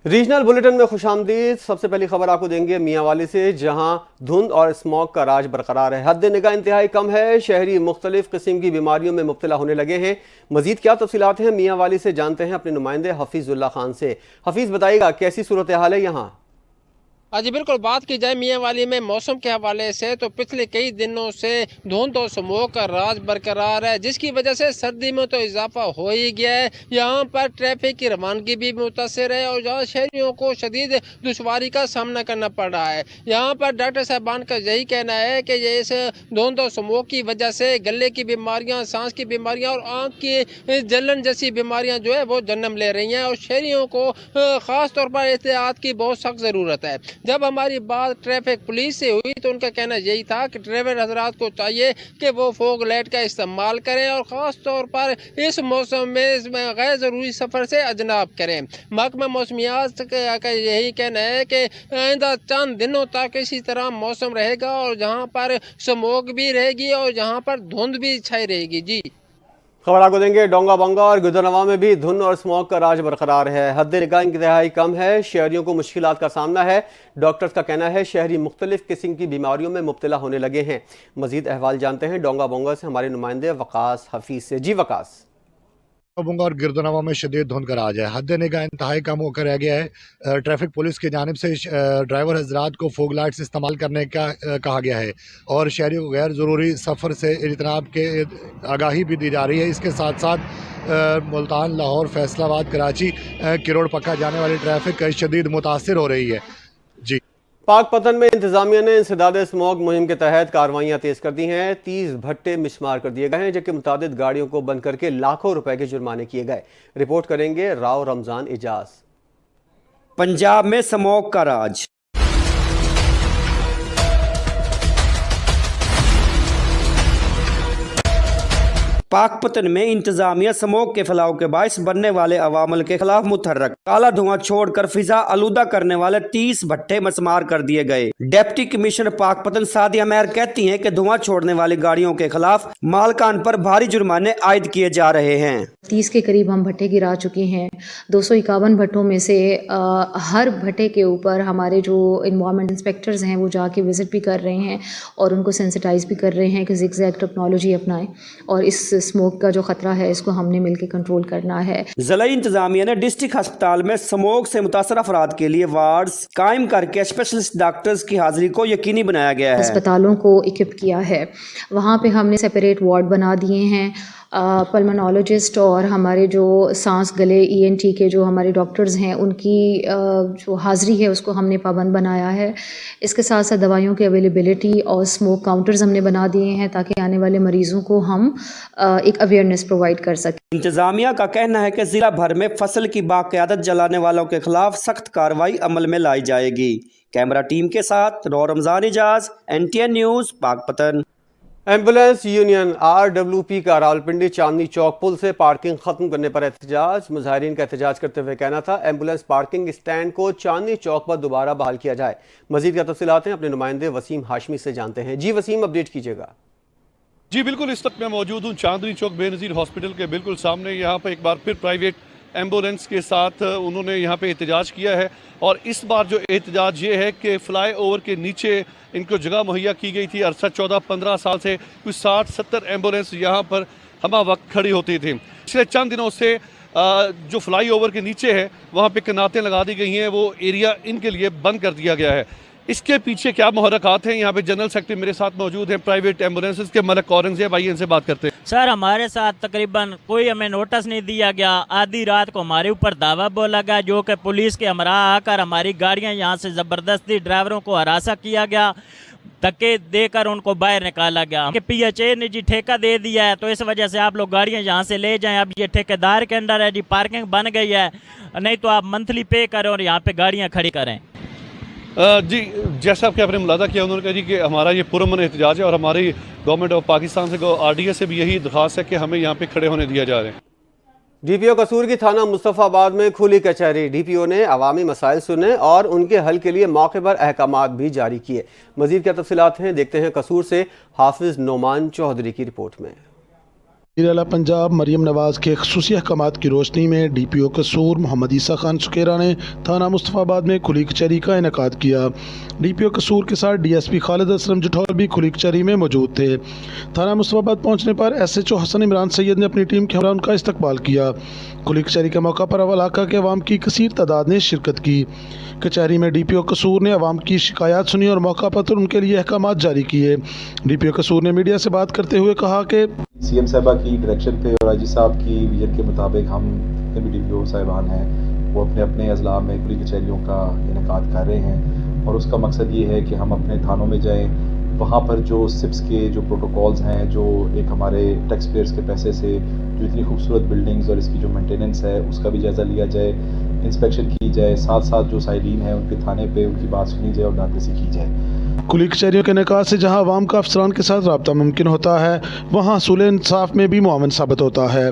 Regional bulletin में खुशामदीद। सबसे पहली खबर आपको देंगे मियांवाली से, जहां धुंध और स्मॉग का राज बरकरार है। हद निगाह इंतहाई कम है। शहरी मुख्तलिफ किस्म की बीमारियों में मुब्तला होने लगे हैं। मजीद क्या तफसीलात हैं मियांवाली से, जानते हैं अपने नुमाइंदे हफीजुल्लाह खान से। हफीज, बताइएगा कैसी सूरत हाल है यहाँ? जी बिल्कुल, बात की जाए मियांवाली में मौसम के हवाले से तो पिछले कई दिनों से धुंध और स्मोक का राज बरकरार है, जिसकी वजह से सर्दी में तो इजाफा हो ही गया है। यहाँ पर ट्रैफिक की रवानगी भी मुतासर है और जहाँ शहरियों को शदीद दुश्वारी का सामना करना पड़ रहा है। यहाँ पर डॉक्टर साहबान का यही कहना है कि ये इस धुंध और स्मोक की वजह से गले की बीमारियाँ, सांस की बीमारियाँ और आँख की जलन जैसी बीमारियाँ जो है वो जन्म ले रही हैं और शहरियों को ख़ास तौर पर एहतियात की बहुत सख्त ज़रूरत है। जब हमारी बात ट्रैफिक पुलिस से हुई तो उनका कहना यही था कि ड्राइवर हजरात को चाहिए कि वो फोग लाइट का इस्तेमाल करें और ख़ास तौर पर इस मौसम में गैर ज़रूरी सफ़र से अजनाब करें। महकमा मौसमियात का यही कहना है कि आइंदा चंद दिनों तक इसी तरह मौसम रहेगा और जहाँ पर स्मोक भी रहेगी और जहाँ पर धुंध भी छाई रहेगी। जी, खबर आपको देंगे डोंगा बंगा और गुजरनवा में भी धुंध और स्मॉग का राज बरकरार है। हद निगाह इंतहाई कम है। शहरियों को मुश्किलात का सामना है। डॉक्टर्स का कहना है शहरी मुख्तलिफ किस्म की बीमारियों में मुब्तला होने लगे हैं। मजीद अहवाल जानते हैं डोंगा बंगा से हमारे नुमाइंदे वकास हफीज से। जी वकास। बुंगा और गिरदनवा में शदीद धुंध का राज है। हद निगाह इंतहाई कम होकर रह गया है। ट्रैफिक पुलिस की जानिब से ड्राइवर हजरात को फोग लाइट्स इस्तेमाल करने का कहा गया है और शहरियों को गैर ज़रूरी सफ़र से इजतनाब के आगाही भी दी जा रही है। इसके साथ साथ मुल्तान, लाहौर, फैसलाबाद, कराची, किरोड़ पक्का जाने वाली ट्रैफिक शदीद मुतासर हो रही है। जी, पाकपतन में इंतजामिया ने इंसदाद स्मॉग मुहिम के तहत कार्रवाइयां तेज कर दी हैं। 30 भट्टे मिसमार कर दिए गए हैं, जबकि मुतादिद गाड़ियों को बंद करके लाखों रुपए के जुर्माने किए गए। रिपोर्ट करेंगे राव रमजान इजाज। पंजाब में स्मॉग का राज। पाकपतन में इंतजामिया स्मोक के फैलाव के बायस बनने वाले अवामल के खिलाफ मुतहर्रक। काला धुआं छोड़कर फिजा आलूदा करने वाले 30 भट्टे मसमार कर दिए गए। डिप्टी कमिश्नर पाकपतन सादिया मेहर कहती हैं कि धुआं छोड़ने वाली गाड़ियों के खिलाफ मालकान पर भारी जुर्माने आयद किए जा रहे हैं। 30 के करीब हम भट्टे गिरा चुके हैं। 251 भट्टों में से हर भट्टे के ऊपर हमारे जो इन्वायरमेंट इंस्पेक्टर्स हैं वो जाके विजिट भी कर रहे हैं और उनको सेंसिटाइज भी कर रहे हैं कि ज़िगज़ैग टेक्नोलॉजी अपनाएं और इस स्मोक का जो खतरा है इसको हमने मिलकर कंट्रोल करना है। जिला इंतजामिया ने डिस्ट्रिक्ट अस्पताल में स्मोक से मुतासर अफराद के लिए वार्ड्स कायम करके स्पेशलिस्ट डॉक्टर्स की हाजिरी को यकीनी बनाया गया है। अस्पतालों को इक्विप किया है। वहाँ पे हमने सेपरेट वार्ड बना दिए हैं। पल्मोनोलॉजिस्ट और हमारे जो सांस गले ENT के जो हमारे डॉक्टर्स हैं उनकी जो हाज़िरी है उसको हमने पाबंद बनाया है। इसके साथ साथ दवाइयों की अवेलेबिलिटी और स्मोक काउंटर्स हमने बना दिए हैं ताकि आने वाले मरीज़ों को हम एक अवेयरनेस प्रोवाइड कर सकें। इंतजामिया का कहना है कि जिला भर में फसल की बाक़यादत जलाने वालों के खिलाफ सख्त कार्रवाई अमल में लाई जाएगी। कैमरा टीम के साथ Rao Ramzan Ijaz, NTN news, Pakpattan. Ambulance union RWP का रावलपिंडी चांदनी चौक पुल से पार्किंग खत्म करने पर एहतजाज। मुजाहिरीन का एहतजाज करते हुए कहना था एम्बुलेंस पार्किंग स्टैंड को चांदनी चौक पर दोबारा बहाल किया जाए। मजीद क्या तफसीलात हैं अपने नुमाइंदे वसीम हाशमी से जानते हैं। जी वसीम, अपडेट कीजिएगा। जी बिल्कुल, इस वक्त मैं मौजूद हूँ चांदनी चौक बेनज़ीर हॉस्पिटल के बिल्कुल सामने। यहाँ पर एक बार फिर प्राइवेट एम्बुलेंस के साथ उन्होंने यहाँ पे एहतजाज किया है और इस बार जो एहतजाज ये है कि फ़्लाई ओवर के नीचे इनको जगह मुहैया की गई थी। अरसा 14-15 साल से कुछ 60-70 एम्बुलेंस यहाँ पर हमा वक्त खड़ी होती थी। पिछले चंद दिनों से जो फ्लाई ओवर के नीचे है वहाँ पे कनातें लगा दी गई हैं, वो एरिया इनके लिए बंद कर दिया गया है। इसके पीछे क्या मुहर्रकात हैं? यहाँ पे जनरल सेक्रेटरी मेरे साथ मौजूद हैं प्राइवेट एम्बुलेंसेज के, मलक औरंगजेब, आइए इनसे बात करते हैं। सर, हमारे साथ तकरीबन कोई हमें नोटिस नहीं दिया गया। आधी रात को हमारे ऊपर दावा बोला गया जो कि पुलिस के हमरा आकर हमारी गाड़ियाँ यहाँ से ज़बरदस्ती ड्राइवरों को हरासा किया गया, धक्के देकर उनको बाहर निकाला गया। कि PHA ने जी ठेका दे दिया है तो इस वजह से आप लोग गाड़ियाँ यहाँ से ले जाएं। अब ये ठेकेदार के अंडर है जी, पार्किंग बन गई है, नहीं तो आप मंथली पे करें और यहाँ पे गाड़ियाँ खड़ी करें। जी, जैसा कि आपने मुलाजा किया, उन्होंने कहा जी कि हमारा ये पुरअमन एहतजाज है और हमारी गवर्नमेंट ऑफ पाकिस्तान से RDA से भी यही दरख्वास्त है कि हमें यहाँ पे खड़े होने दिया जा रहे हैं। DPO कसूर की थाना मुस्तफ़ाबाद में खुली कचहरी। DPO ने अवामी मसाइल सुने और उनके हल के लिए मौके पर अहकामात भी जारी किए। मजीद क्या तफसीलात हैं, देखते हैं कसूर से हाफिज नोमान चौधरी की रिपोर्ट में। अला पंजाब मरीम नवाज़ के खसूसी अहकामात की रोशनी में DPO कसूर मोहम्मद ईसा खान सुकेरा ने थाना मुस्तफ़ाबाद में खुली कचहरी का इनेकाद किया। DPO कसूर के साथ DSP खालिद असलम जठौर भी खुली कचहरी में मौजूद थे। थाना मुस्तफ़ाबाद पहुंचने पर SHO हसन इमरान सैयद ने अपनी टीम के हमरा उनका इस्तकबाल किया। खुली कचहरी के मौका पर इलाका के अवाम की कसीर तादाद ने शिरकत की। कचहरी में DPO कसूर ने अवाम की शिकायत सुनी और मौका पर उनके लिए अहकामात जारी किए। DPO कसूर ने मीडिया से बात करते हुए कहा कि CM साहबा की डायरेक्शन पे और IG साहब की विजन के मुताबिक हम जितने भी DPO साहिबान हैं वो अपने अपने अजला में खुली कचहरियों का इनेकाद कर रहे हैं और उसका मकसद ये है कि हम अपने थानों में जाएं, वहाँ पर जो SIPS के जो प्रोटोकॉल्स हैं, जो एक हमारे टैक्स पेयर्स के पैसे से जो इतनी खूबसूरत बिल्डिंग्स और इसकी जो मेंटेनेंस है उसका भी जायज़ा लिया जाए, इंस्पेक्शन की जाए, साथ साथ जो साइलिन है उनके थाने पे उनकी बात सुनी जाए और डाकरसी की जाए। खुली कचहरियों के निकाह से जहां अवाम का अफसरान के साथ रब्ता मुमकिन होता है वहां हसूल इंसाफ में भी मुआवन साबित होता है।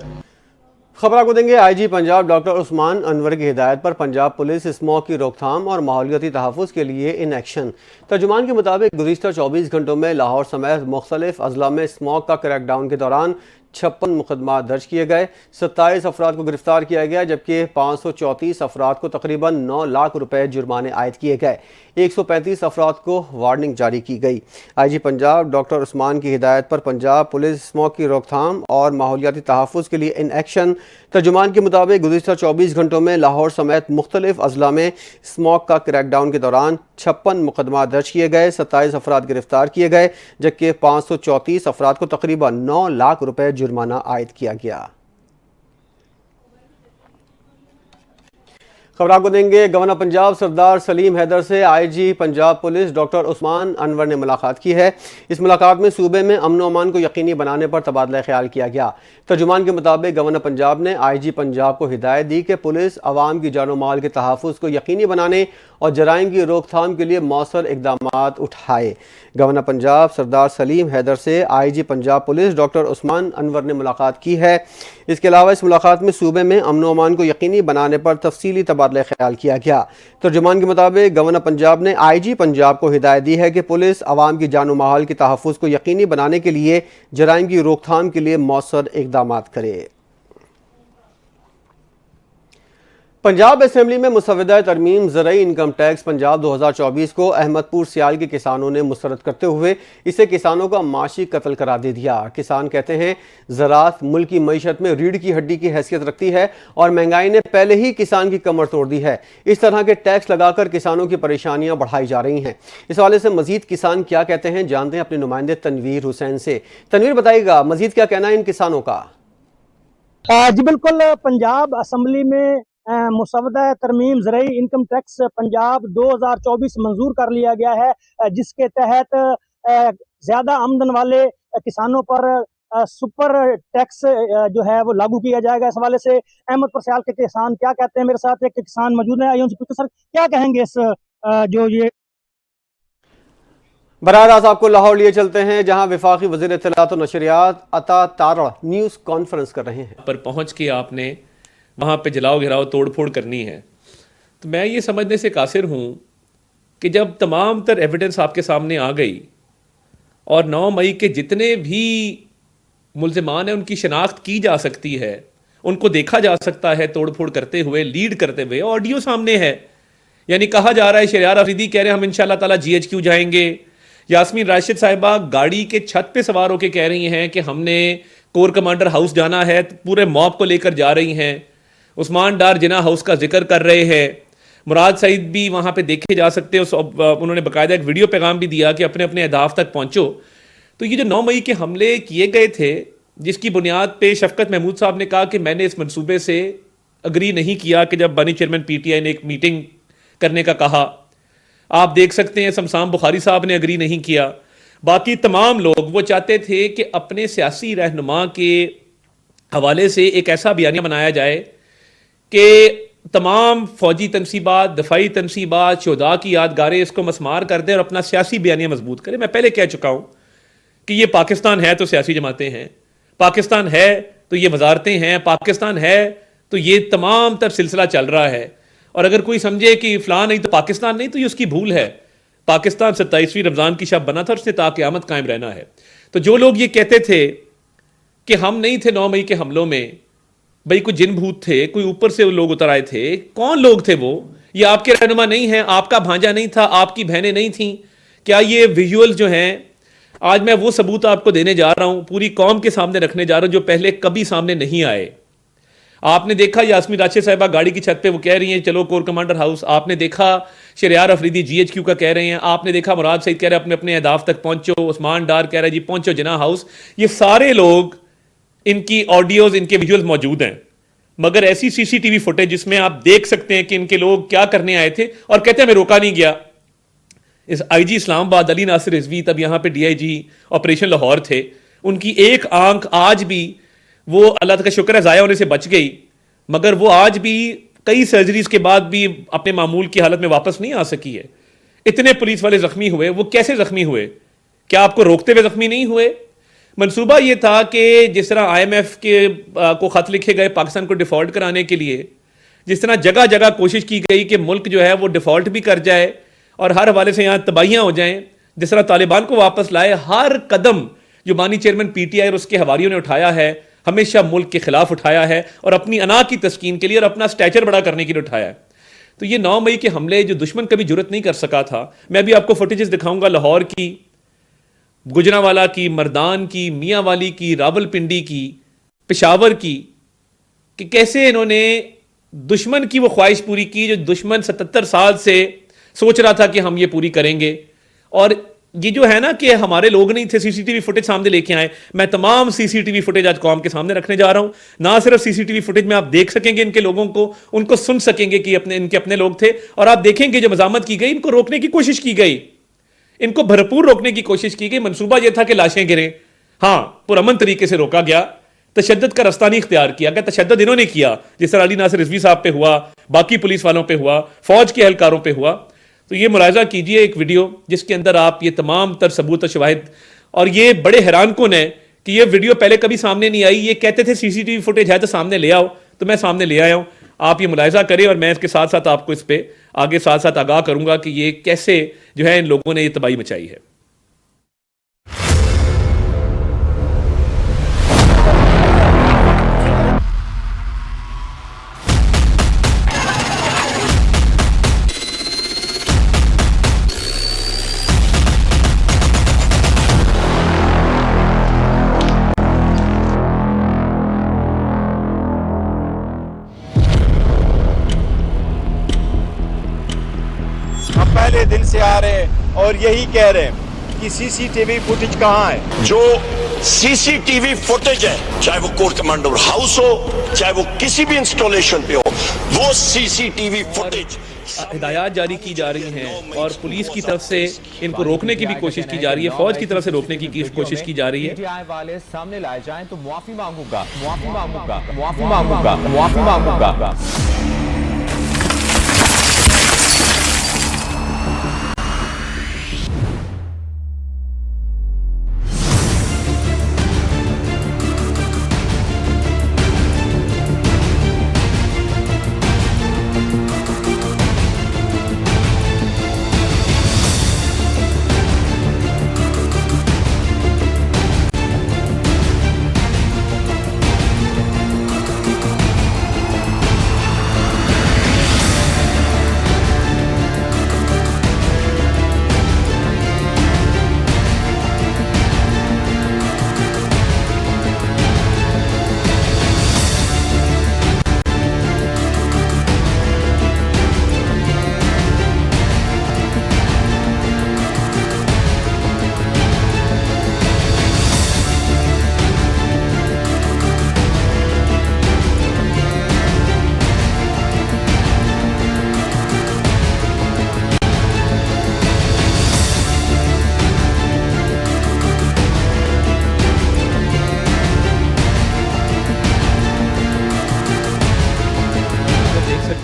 खबर आपको देंगे IG पंजाब डॉक्टर उस्मान अनवर की हिदायत पर पंजाब पुलिस स्मोक की रोकथाम और माहौलियाती तहफ़्फ़ुज़ के लिए इन एक्शन। तर्जुमान के मुताबिक गुज़िश्ता 24 घंटों में लाहौर समेत मुख्तलिफ अजला में स्मोक का क्रैकडाउन के दौरान 56 मुकदमा दर्ज किए गए, 27 अफराद को गिरफ्तार किया गया, जबकि 534 अफराद को तकरीबन 9 लाख रुपए जुर्माने आयद किए गए। 135 अफराद को वार्निंग जारी की गई। IG पंजाब डॉक्टर उस्मान की हिदायत पर पंजाब पुलिस स्मोक की रोकथाम और माहौलियाती तहफ़्फ़ुज़ के लिए इन एक्शन। तर्जुमान के मुताबिक गुज़िश्ता 24 घंटों में लाहौर समेत मुख्तलिफ अजला में स्मोक का क्रैकडाउन के दौरान 56 मुकदमा दर्ज किए गए, 27 अफराद गिरफ्तार किए गए, जबकि 534 अफराद को तकरीबन 9 लाख रुपए जुर्माना आयद किया गया। खबर आपको देंगे गवर्नर पंजाब सरदार सलीम हैदर से IG Punjab police doctor Usman Anwar ने मुलाकात की है। इस मुलाकात में सूबे में अमन व अमान को यकीनी बनाने पर तबादला ख्याल किया गया। तर्जुमान के मुताबिक गवर्नर पंजाब ने IG पंजाब को हिदायत दी कि पुलिस अवाम की जान माल के तहफ़्फ़ुज़ को यकीनी बनाने और जराइम की रोकथाम के लिए मौसर इक़दामात उठाए। गवर्नर पंजाब सरदार सलीम हैदर से IG Punjab police doctor Usman Anwar ने मुलाकात की है। इसके अलावा इस मुलाकात में सूबे में अमन व अमान को यकीनी बनाने पर तफसीली तबादला ख्याल किया गया। तर्जुमान के मुताबिक गवर्नर पंजाब ने IG पंजाब को हिदायत दी है कि पुलिस अवाम की जान माल के तहफ़्फ़ुज़ को यकीनी बनाने के लिए जराइम की रोकथाम के लिए मौसर इक़दामात करे। पंजाब असेंबली में मुसव्वदा तरमीम ज़रई इनकम टैक्स पंजाब 2024 को अहमदपुर सियाल के किसानों ने मुस्तरद करते हुए इसे किसानों का माशी कत्ल करार दे दिया। किसान कहते हैं ज़राअत मुल्क की मईशत में रीढ़ की हड्डी की हैसियत रखती है और महंगाई ने पहले ही किसान की कमर तोड़ दी है। इस तरह के टैक्स लगाकर किसानों की परेशानियां बढ़ाई जा रही हैं। इस हवाले से मजीद किसान क्या कहते हैं जानते हैं अपने नुमाइंदे तनवीर हुसैन से। तनवीर बताइएगा मजीद क्या कहना है इन किसानों का। जी बिल्कुल, पंजाब असम्बली में मुसव्वदा तरमीम ज़रई इनकम टैक्स पंजाब 2024 मंजूर कर लिया गया है, जिसके तहत ज़्यादा आमदन वाले किसानों पर सुपर टैक्स जो है वो लागू किया जाएगा। इस हवाले से अहमदपुर सियाल के किसान क्या कहते हैं, मेरे साथ एक किसान मौजूद है, आइए उनसे पूछते सर क्या कहेंगे इस जो ये बराह रास्त आपको लाहौर लिए चलते हैं जहां वफाकी वज़ीर इत्तलात और नशरियात अता तारड़ न्यूज़ कॉन्फ्रेंस कर रहे हैं। पर पहुंच के आपने वहाँ पे जलाओ घिराओ तोड़ फोड़ करनी है, तो मैं ये समझने से कासिर हूँ कि जब तमाम तर एविडेंस आपके सामने आ गई और 9 मई के जितने भी मुल्ज़िमान हैं उनकी शनाख्त की जा सकती है, उनको देखा जा सकता है तोड़ फोड़ करते हुए, लीड करते हुए, ऑडियो सामने है। यानी कहा जा रहा है, शरियार अफरीदी कह रहे हैं हम इंशाल्लाह ताला GHQ जाएंगे, यास्मीन राशिद साहिबा गाड़ी के छत पे सवार होकर कह रही हैं कि हमने कोर कमांडर हाउस जाना है, पूरे मॉब को लेकर जा रही हैं, उस्मान डार जिना हाउस का जिक्र कर रहे हैं, मुराद सईद भी वहाँ पे देखे जा सकते हैं। उन्होंने बाकायदा एक वीडियो पैगाम भी दिया कि अपने अपने अहदाफ तक पहुँचो। तो ये जो 9 मई के हमले किए गए थे, जिसकी बुनियाद पे शफकत महमूद साहब ने कहा कि मैंने इस मंसूबे से अग्री नहीं किया कि जब बानी चेयरमैन PTI ने एक मीटिंग करने का कहा, आप देख सकते हैं शमशाम बुखारी साहब ने अग्री नहीं किया, बाकी तमाम लोग वो चाहते थे कि अपने सियासी रहनुमा के हवाले से एक ऐसा बयानिया बनाया जाए कि तमाम फौजी तनसीबात, दफाई तनसीबात, शोधा की यादगारें इसको मसमार कर दें और अपना सियासी बयानिया मजबूत करें। मैं पहले कह चुका हूँ कि ये पाकिस्तान है तो सियासी जमातें हैं, पाकिस्तान है तो ये वजारतें हैं, पाकिस्तान है तो ये तमाम तर सिलसिला चल रहा है। और अगर कोई समझे कि फ़लाँ नहीं तो पाकिस्तान नहीं, तो ये उसकी भूल है। पाकिस्तान 27वीं रमज़ान की शब बना था और उसने ताक़यामत कायम रहना है। तो जो लोग ये कहते थे कि हम नहीं थे 9 मई के हमलों में, भाई कोई जिन भूत थे, कोई ऊपर से लोग उतर आए थे। कौन लोग थे वो? ये आपके रहनुमा नहीं हैं, आपका भांजा नहीं था, आपकी बहनें नहीं थीं? क्या ये विजुअल जो हैं, आज मैं वो सबूत आपको देने जा रहा हूं, पूरी कौम के सामने रखने जा रहा हूं, जो पहले कभी सामने नहीं आए। आपने देखा यास्मीन राशिद साहिबा गाड़ी की छत पे वो कह रही हैं चलो कोर कमांडर हाउस। आपने देखा शरियार अफरीदी GHQ का कह रहे हैं। आपने देखा मुराद सईद कह रहे हैं अपने अपने अहदाफ तक पहुंचो। उस्मान डार कह रहा है जी पहुंचो जिना हाउस। ये सारे लोग, इनकी ऑडियोज, इनके विजुअल्स मौजूद हैं, मगर ऐसी CCTV फुटेज जिसमें आप देख सकते हैं कि इनके लोग क्या करने आए थे और कहते हैं हमें रोका नहीं गया। इस IG इस्लामाबाद अली नासिर रिजवी, तब यहां पे DIG ऑपरेशन लाहौर थे, उनकी एक आंख आज भी, वो अल्लाह का शुक्र है ज़ाया होने से बच गई, मगर वो आज भी कई सर्जरीज के बाद भी अपने मामूल की हालत में वापस नहीं आ सकी है। इतने पुलिस वाले जख्मी हुए, वो कैसे जख्मी हुए? क्या आपको रोकते हुए जख्मी नहीं हुए? मंसूबा ये था कि जिस तरह IMF को खत लिखे गए पाकिस्तान को डिफॉल्ट कराने के लिए, जिस तरह जगह जगह कोशिश की गई कि मुल्क जो है वो डिफॉल्ट भी कर जाए और हर हवाले से यहाँ तबाहियाँ हो जाएं, जिस तरह तालिबान को वापस लाए, हर कदम जो बानी चेयरमैन PTI और उसके हवारियों ने उठाया है, हमेशा मुल्क के खिलाफ उठाया है और अपनी अना की तस्कीन के लिए और अपना स्टैचर बड़ा करने के लिए उठाया है। तो ये 9 मई के हमले जो दुश्मन कभी जुर्रत नहीं कर सका था, मैं भी आपको फुटेजेस दिखाऊंगा लाहौर की, गुजरांवाला की, मर्दान की, मियांवाली की, रावलपिंडी की, पेशावर की, कि कैसे इन्होंने दुश्मन की वो ख्वाहिश पूरी की जो दुश्मन 77 साल से सोच रहा था कि हम ये पूरी करेंगे। और ये जो है ना कि हमारे लोग नहीं थे, CCTV फुटेज सामने लेके आए। मैं तमाम CCTV फुटेज आज कौम के सामने रखने जा रहा हूं। ना सिर्फ CCTV फुटेज में आप देख सकेंगे इनके लोगों को, उनको सुन सकेंगे कि इनके अपने लोग थे, और आप देखेंगे जो मजामत की गई, इनको रोकने की कोशिश की गई, इनको भरपूर रोकने की कोशिश की गई। मंसूबा यह था कि लाशें गिरें, हाँ, पुरअमन तरीके से रोका गया, तशद्दुद का रास्ता नहीं इख्तियार किया गया। तशद्दुद इन्होंने किया, जिस तरह अली नासिर रिजवी साहब पे हुआ, बाकी पुलिस वालों पे हुआ, फौज के एहलकारों पे हुआ। तो ये मुलाहिजा कीजिए एक वीडियो जिसके अंदर आप ये तमाम तर सबूत और शवाहिद, और ये बड़े हैरान कुन है कि ये वीडियो पहले कभी सामने नहीं आई। ये कहते थे CCTV फुटेज है तो सामने ले आओ, तो मैं सामने ले आया हूं। आप ये मुलाहिजा करें और मैं इसके साथ साथ आपको इस पे आगे साथ साथ आगाह करूंगा कि ये कैसे जो है इन लोगों ने ये तबाही मचाई है। पहले दिन से आ रहे हैं और यही कह रहे हैं कि CCTV फुटेज कहाँ है। जो CCTV फुटेज है, चाहे वो कोर कमांडर हाउस हो, चाहे वो किसी भी इंस्टॉलेशन पे हो, वो CCTV फुटेज हिदायत जारी की जा रही हैं और पुलिस की तरफ से इनको रोकने की भी कोशिश की जा रही है, फौज की तरफ से रोकने की कोशिश की जा रही है। PTI वाले सामने लाए जाएं तो मुआफी मांगूंगा, मुआफी मांगूंगा, मुआफी मांगूंगा, मुआफी मांगूंगा।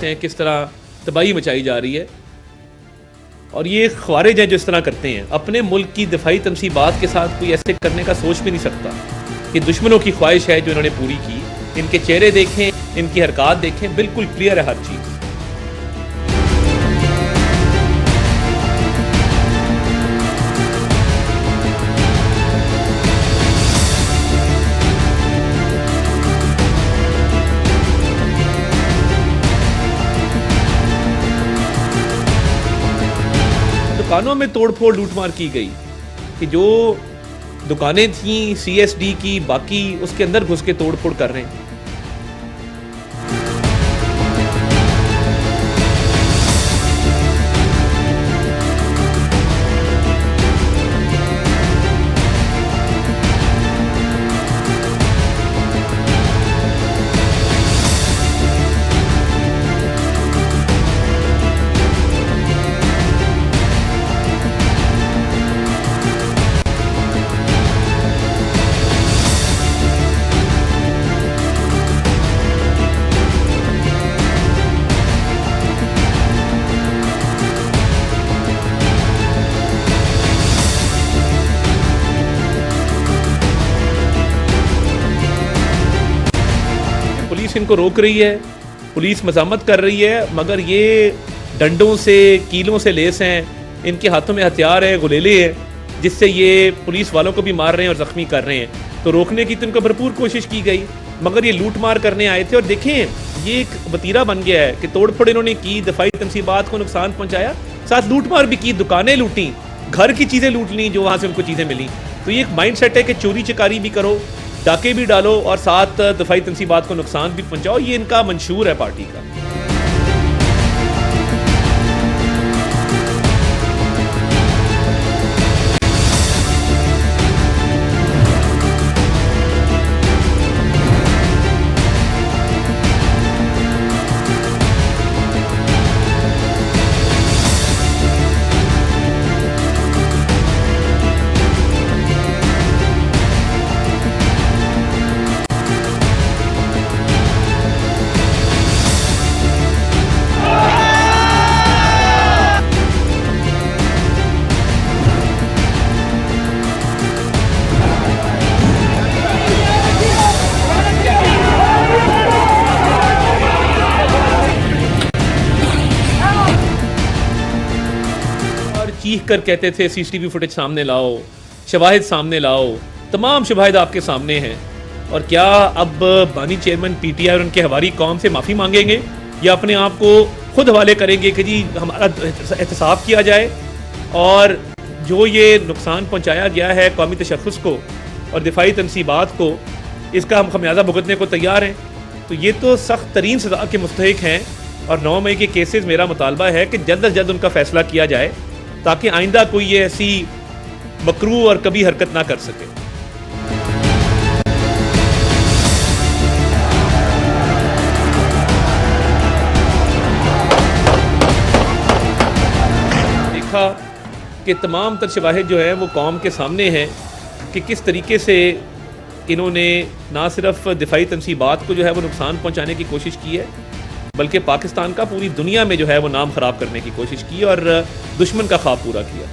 हैं किस तरह तबाही मचाई जा रही है। और ये ख्वारिज हैं जो इस तरह करते हैं, अपने मुल्क की दिफाई तनसीबात के साथ कोई ऐसे करने का सोच भी नहीं सकता। ये दुश्मनों की ख्वाहिश है जो इन्होंने पूरी की। इनके चेहरे देखें, इनकी हरकत देखें, बिल्कुल क्लियर है हर चीज़। दुकानों में तोड़फोड़ लूटमार की गई कि जो दुकानें थी CSD की बाकी उसके अंदर घुस के तोड़फोड़ कर रहे हैं। पुलिस इनको रोक रही है, पुलिस मजामत कर रही है, मगर ये डंडों से कीलों से लेस हैं, इनके हाथों में हथियार है, गुलेले हैं, जिससे ये पुलिस वालों को भी मार रहे हैं और ज़ख्मी कर रहे हैं। तो रोकने की तो इनको भरपूर कोशिश की गई, मगर ये लूट मार करने आए थे। और देखें ये एक वतीरा बन गया है कि तोड़फोड़ इन्होंने की, दफाई तनसीबात को नुकसान पहुँचाया, साथ लूट मार भी की, दुकानें लूटी, घर की चीज़ें लूट ली जो वहाँ से उनको चीज़ें मिली। तो ये एक माइंड सेट है कि चोरी चकारी भी करो, डाके भी डालो और साथ दफाई तनसीबात को नुकसान भी पहुंचाओ। ये इनका मंशूर है पार्टी का। चीख कर कहते थे CCTV फुटेज सामने लाओ, शवाहिद सामने लाओ। तमाम शवाहिद आपके सामने हैं। और क्या अब बानी चेयरमैन PTI और उनके हवारी कौम से माफ़ी मांगेंगे या अपने आप को खुद हवाले करेंगे कि जी हमारा एहतसाब किया जाए और जो ये नुकसान पहुंचाया गया है कौमी तशख़्ख़ुस को और दिफाई तनसीबात को, इसका हम खमियाजा भुगतने को तैयार हैं। तो ये तो सख्त तरीन सज़ा के मुस्तहिक हैं। और 9 मई के केसेस मेरा मुतालबा है कि जल्द अज जल्द उनका फैसला किया जाए ताकि आइंदा कोई ये ऐसी मकरू और कभी हरकत ना कर सके। देखा कि तमाम तर शवाहिद जो है वो कौम के सामने हैं कि किस तरीके से इन्होंने ना सिर्फ दिफाई तनसीबात को जो है वो नुकसान पहुंचाने की कोशिश की है, बल्कि पाकिस्तान का पूरी दुनिया में जो है वो नाम ख़राब करने की कोशिश की और दुश्मन का ख्वाब पूरा किया।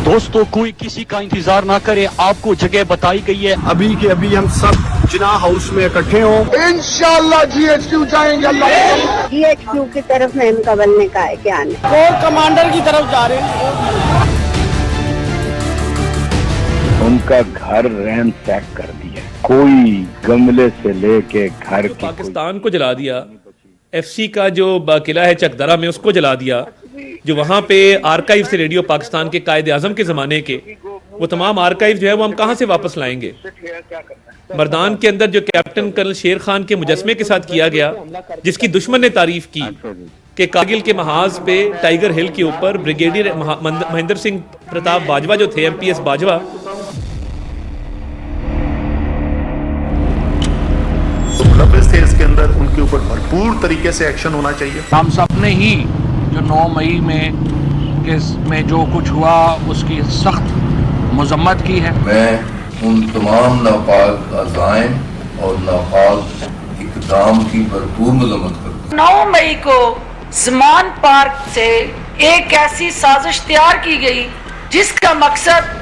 दोस्तों कोई किसी का इंतजार ना करे, आपको जगह बताई गई है। अभी के अभी हम सब जिना हाउस में इकट्ठे हों, इंशाल्लाह GHQ जाएंगे। अल्लाह GHQ की तरफ में इनका बनने का है क्या आने, कोर कमांडर की तरफ जा रहे हैं। उनका घर रैन सैक कर दिया, कोई गमले से लेके घर की पाकिस्तान को जला दिया, FC का जो किला है चकदरा में उसको जला दिया, जो वहाँ पे आर्काइव से रेडियो पाकिस्तान के कायदे आजम के ज़माने के वो तमाम आर्काइव जो है वो हम कहाँ से वापस लाएंगे। मर्दान के अंदर जो कैप्टन कर्नल शेर खान के मुजस्मे के साथ किया गया, जिसकी दुश्मन ने तारीफ की कि कारगिल के महाज पे टाइगर हिल के ऊपर ब्रिगेडियर महेंद्र सिंह प्रताप बाजवा जो थे, MPS बाजवा, थे इसके अंदर, उनके ऊपर भरपूर तरीके से एक्शन होना चाहिए। हम सब ने ही जो 9 मई में जो कुछ हुआ उसकी सख्त मजम्मत की है। मैं उन तमाम नापाक अज़ाइम और नापाक इक़दाम की भरपूर मजम्मत करता हूँ। 9 मई को ज़मान पार्क से एक ऐसी साजिश तैयार की गई जिसका मकसद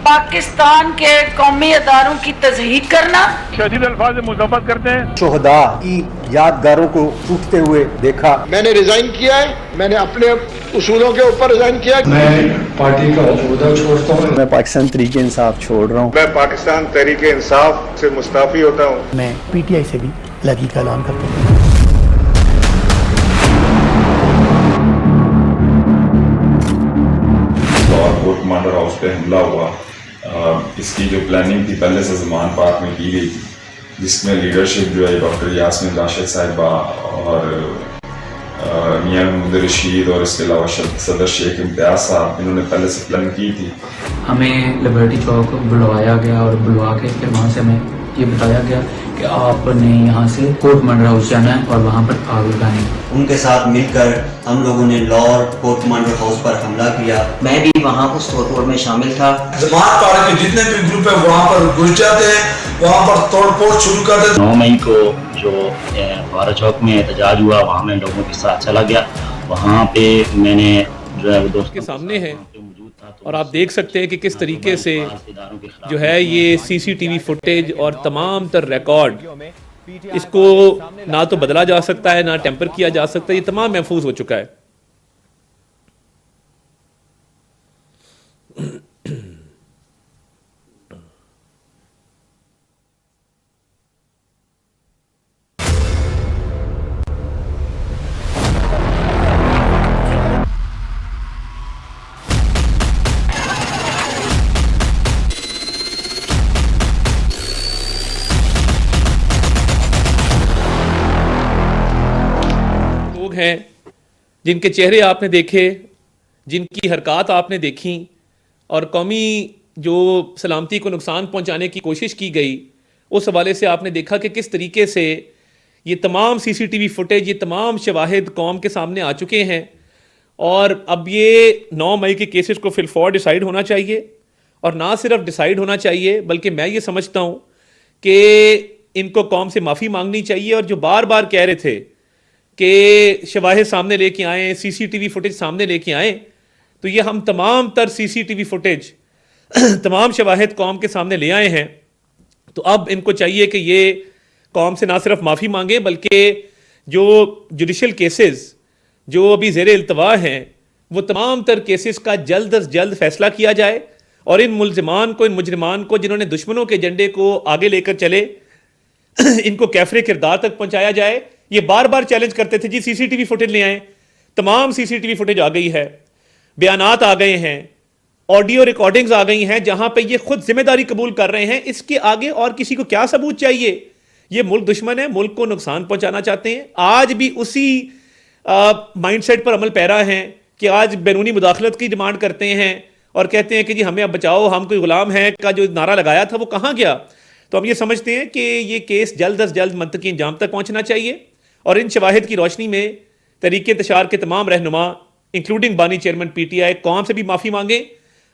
पाकिस्तान के कौमी अदारों की तज़हीक करना। शदीद अल्फाज में मुज़म्मत करते हैं। शुहदा की यादगारों को टूटते हुए देखा। मैंने रिजाइन किया है, मैंने अपने उसूलों के ऊपर रिजाइन किया। मैं पार्टी का ओहदा छोड़ता हूँ। मैं पाकिस्तान तहरीक इंसाफ छोड़ रहा हूँ। मैं पाकिस्तान तहरीक इंसाफ से मुस्ताफी होता हूँ। मैं PTI से भी अलगी का ऐलान करता हूँ। कोर्ट कमांडर हाउस पे हमला हुआ, इसकी जो प्लानिंग थी पहले से ज़मान पार्क में की गई थी, जिसमें लीडरशिप जो है डॉक्टर यास्मीन राशिद साहिबा और मियां मोहम्मद रशीद और इसके अलावा सदर शेख इम्तियाज साहब, इन्होंने पहले से प्लान की थी। हमें लिबर्टी चौक बुलवाया गया और बुलवा के फिर वहाँ से हमें ये बताया गया कि आपने यहाँ से कोर्ट कमांडर हाउस जाना है और वहाँ पर आग लगानी है। उनके साथ मिलकर हम लोगों ने लाहौर कोर्ट कमांडर हाउस पर हमला किया। मैं भी वहाँ उस तोड़फोड़ में शामिल था। जमात पार्टी के जितने भी ग्रुप है वहाँ पर घुस जाते हैं, वहाँ पर तोड़फोड़ शुरू करते हैं। 9 मई को जो फुआरा चौक में एहतजाज हुआ, वहाँ मैं लोगों के साथ चला गया। वहाँ पे मैंने जो है वो दोस्त के सामने है और आप देख सकते हैं कि किस तरीके से जो है ये CCTV फुटेज और तमाम तर रिकॉर्ड, इसको ना तो बदला जा सकता है ना टेम्पर किया जा सकता है, ये तमाम महफूज हो चुका है। हैं जिनके चेहरे आपने देखे, जिनकी हरकत आपने देखी और कौमी जो सलामती को नुकसान पहुंचाने की कोशिश की गई, उस हवाले से आपने देखा कि किस तरीके से ये तमाम CCTV फुटेज, ये तमाम शवाहिद कौम के सामने आ चुके हैं। और अब ये 9 मई के केसेस को फिलफौर डिसाइड होना चाहिए और ना सिर्फ डिसाइड होना चाहिए बल्कि मैं ये समझता हूँ कि इनको कौम से माफ़ी मांगनी चाहिए। और जो बार बार कह रहे थे कि शवाहिद सामने लेके आए, CCTV फुटेज सामने लेके आए, तो ये हम तमाम तर CCTV फुटेज तमाम शवाहिद कौम के सामने ले आए हैं। तो अब इनको चाहिए कि ये कौम से ना सिर्फ माफ़ी मांगे बल्कि जो जुडिशल केसेस जो अभी ज़ेर इल्तवा हैं, वो तमाम तर केसेस का जल्द अज जल्द फैसला किया जाए और इन मुलजिमान को, इन मुजरिमान को जिन्होंने दुश्मनों के एजेंडे को आगे लेकर चले, इनको कैफरे किरदार तक पहुंचाया जाए। ये बार बार चैलेंज करते थे जी CCTV फुटेज ले आए, तमाम CCTV फुटेज आ गई है, बयानात आ गए हैं, ऑडियो रिकॉर्डिंग्स आ गई हैं, जहां पे ये खुद जिम्मेदारी कबूल कर रहे हैं। इसके आगे और किसी को क्या सबूत चाहिए? ये मुल्क दुश्मन है, मुल्क को नुकसान पहुंचाना चाहते हैं। आज भी उसी माइंडसेट पर अमल पैरा हैं कि आज बैरूनी मुदाखलत की डिमांड करते हैं और कहते हैं कि जी हमें अब बचाओ, हम कोई गुलाम हैं का जो नारा लगाया था वो कहाँ गया। तो हम ये समझते हैं कि ये केस जल्द अज जल्द मंतकी इंजाम तक पहुंचना चाहिए और इन शवाहिद की रोशनी में तहरीक इंतशार के तमाम रहनुमा इंक्लूडिंग बानी चेयरमैन PTI कौम से भी माफ़ी मांगें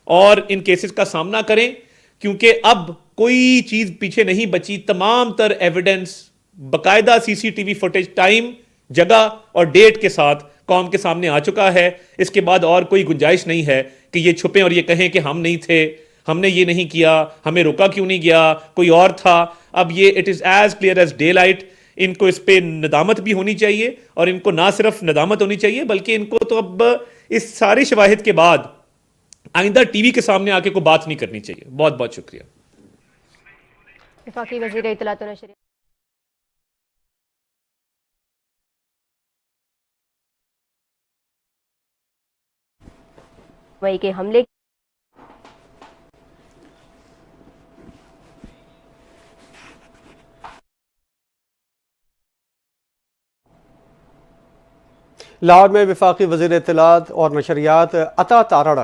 और इन केसेस का सामना करें, क्योंकि अब कोई चीज़ पीछे नहीं बची। तमाम तर एविडेंस बाकायदा CCTV फुटेज टाइम, जगह और डेट के साथ कौम के सामने आ चुका है। इसके बाद और कोई गुंजाइश नहीं है कि ये छुपें और ये कहें कि हम नहीं थे, हमने ये नहीं किया, हमें रोका क्यों नहीं गया, कोई और था। अब ये it is as clear as daylight. इनको इस पे नदामत भी होनी चाहिए और इनको ना सिर्फ नदामत होनी चाहिए बल्कि इनको तो अब इस सारे शवाहिद के बाद आइंदा TV के सामने आके कोई बात नहीं करनी चाहिए। बहुत बहुत शुक्रिया। वफाकी वज़ीर इत्तलात और नशरियात मई के हमले लाहौर में वफाकी वज़ीर इत्तलात और नशरियात अता तारड़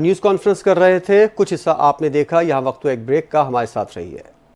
न्यूज़ कॉन्फ्रेंस कर रहे थे। कुछ हिस्सा आपने देखा। यहाँ वक्त एक ब्रेक का, हमारे साथ रहिए।